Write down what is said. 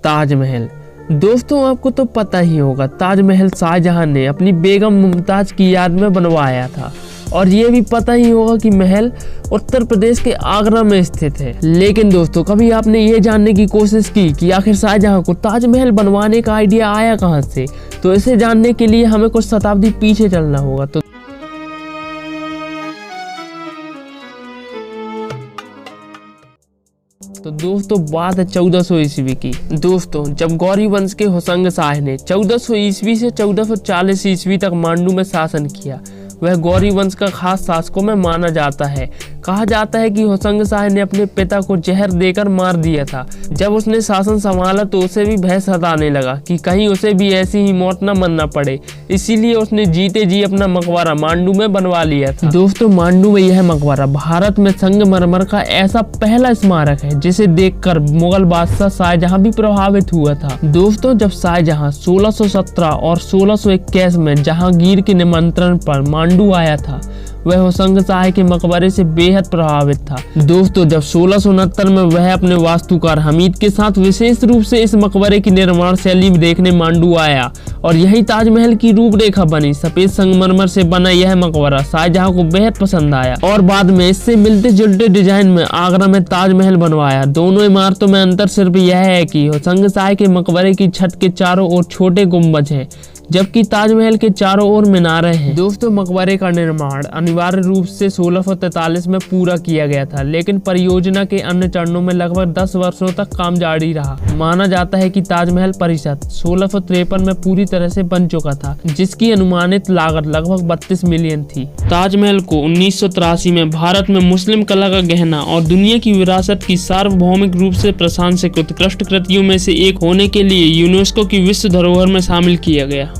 ताजमहल। दोस्तों आपको तो पता ही होगा, ताजमहल शाहजहां ने अपनी बेगम मुमताज की याद में बनवाया था। और ये भी पता ही होगा कि महल उत्तर प्रदेश के आगरा में स्थित है। लेकिन दोस्तों कभी आपने ये जानने की कोशिश की कि आखिर शाहजहां को ताजमहल बनवाने का आइडिया आया कहाँ से? तो इसे जानने के लिए हमें कुछ शताब्दी पीछे चलना होगा। तो दोस्तों बात है 1400 ईस्वी की। दोस्तों जब गौरी वंश के होशंग शाह ने 1400 ईस्वी से 1440 ईस्वी तक मांडू में शासन किया, वह गौरी वंश का खास शासकों में माना जाता है। कहा जाता है कि होशंग शाह ने अपने पिता को जहर देकर मार दिया था। जब उसने शासन संभाला तो उसे भी भय सताने लगा कि कहीं उसे भी ऐसी ही मौत न मरना पड़े, इसीलिए उसने जीते जी अपना मकबरा मांडू में बनवा लिया था। दोस्तों मांडू में यह मकबरा भारत में संगमरमर का ऐसा पहला स्मारक है जिसे देखकर मुगल बादशाह शाहजहां भी प्रभावित हुआ था। दोस्तों जब शाहजहां 1617 और 1621 में जहांगीर के निमंत्रण पर मांडू आया था, वह होशंग शाह के मकबरे से बेहद प्रभावित था। दोस्तों जब 1669 में वह अपने वास्तुकार हमीद के साथ विशेष रूप से इस मकबरे की निर्माण शैली देखने मांडू आया और यही ताजमहल की रूपरेखा बनी। सफेद संगमरमर से बना यह मकबरा शाहजहां को बेहद पसंद आया और बाद में इससे मिलते जुलते डिजाइन में आगरा में ताजमहल बनवाया। दोनों इमारतों में अंतर सिर्फ यह है कि होशंग शाह के मकबरे की छत के चारों ओर छोटे गुंबज हैं, जबकि ताजमहल के चारों ओर मीनारें हैं। दोस्तों मकबरे का निर्माण अनिवार्य रूप से 1643 में पूरा किया गया था, लेकिन परियोजना के अन्य चरणों में लगभग 10 वर्षों तक काम जारी रहा। माना जाता है कि ताजमहल परिसर 1653 में पूरी तरह से बन चुका था, जिसकी अनुमानित लागत लगभग 32 मिलियन थी। ताजमहल को 1983 में भारत में मुस्लिम कला का गहना और दुनिया की विरासत की सार्वभौमिक रूप से प्रशंसित उत्कृष्ट कृतियों में से एक होने के लिए यूनेस्को की विश्व धरोहर में शामिल किया गया।